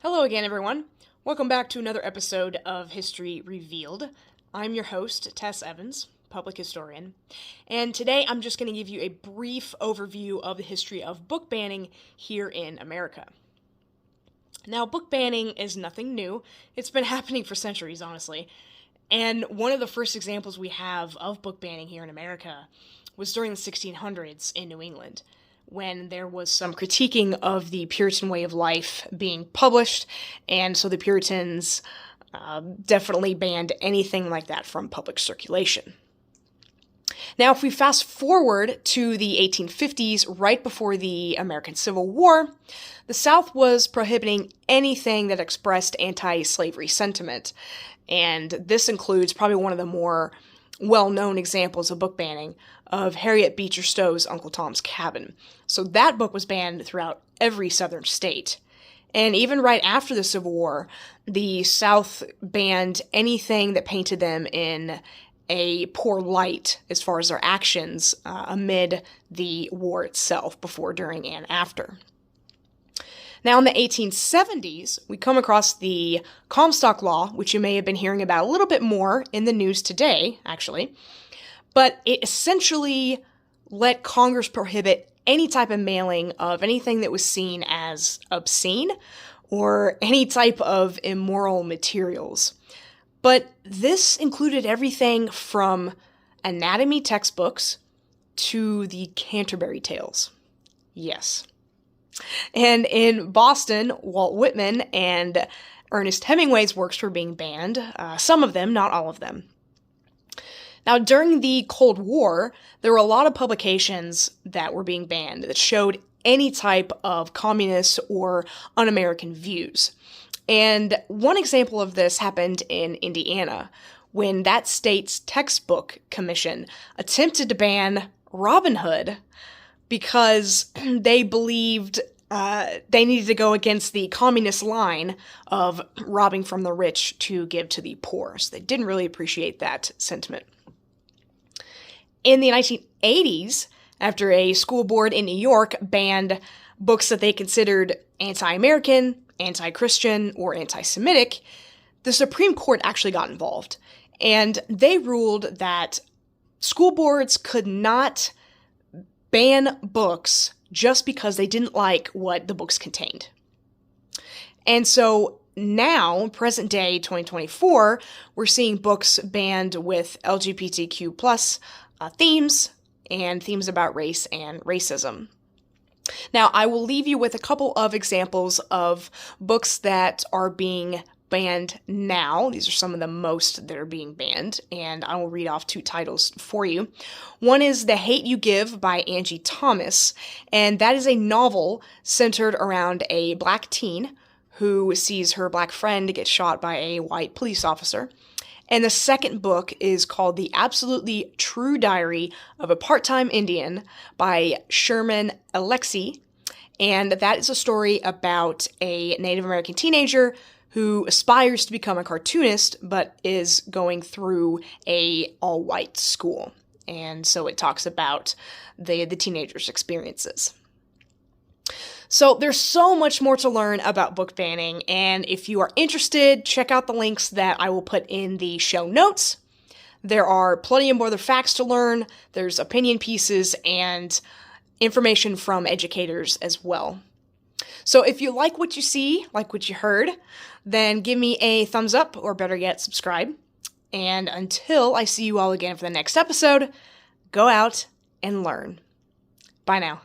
Hello again, everyone. Welcome back to another episode of History Revealed. I'm your host, Tess Evans, public historian, and today I'm just going to give you a brief overview of the history of book banning here in America. Now, book banning is nothing new. It's been happening for centuries, honestly. And one of the first examples we have of book banning here in America was during the 1600s in New England, when there was some critiquing of the Puritan way of life being published, and so the Puritans definitely banned anything like that from public circulation. Now, if we fast forward to the 1850s, right before the American Civil War, the South was prohibiting anything that expressed anti-slavery sentiment, and this includes probably one of the more well-known examples of book banning of Harriet Beecher Stowe's Uncle Tom's Cabin. So that book was banned throughout every southern state. And even right after the Civil War, the South banned anything that painted them in a poor light as far as their actions amid the war itself, before, during, and after. Now, in the 1870s, we come across the Comstock Law, which you may have been hearing about a little bit more in the news today, actually. But it essentially let Congress prohibit any type of mailing of anything that was seen as obscene or any type of immoral materials. But this included everything from anatomy textbooks to the Canterbury Tales. Yes. And in Boston, Walt Whitman and Ernest Hemingway's works were being banned, some of them, not all of them. Now, during the Cold War, there were a lot of publications that were being banned that showed any type of communist or un-American views. And one example of this happened in Indiana, when that state's textbook commission attempted to ban Robin Hood because they believed they needed to go against the communist line of robbing from the rich to give to the poor. So they didn't really appreciate that sentiment. In the 1980s, after a school board in New York banned books that they considered anti-American, anti-Christian, or anti-Semitic, the Supreme Court actually got involved. And they ruled that school boards could not ban books just because they didn't like what the books contained. And so now, present day 2024, we're seeing books banned with LGBTQ plus themes and themes about race and racism. Now, I will leave you with a couple of examples of books that are being banned now. These are some of the most that are being banned, and I will read off two titles for you. One is The Hate U Give by Angie Thomas, and that is a novel centered around a black teen who sees her black friend get shot by a white police officer. And the second book is called The Absolutely True Diary of a Part-Time Indian by Sherman Alexie, and that is a story about a Native American teenager who aspires to become a cartoonist, but is going through a all-white school. And so it talks about the teenager's experiences. So there's so much more to learn about book banning, and if you are interested, check out the links that I will put in the show notes. There are plenty of more other facts to learn. There's opinion pieces and information from educators as well. So if you like what you see, like what you heard, then give me a thumbs up, or better yet, subscribe. And until I see you all again for the next episode, go out and learn. Bye now.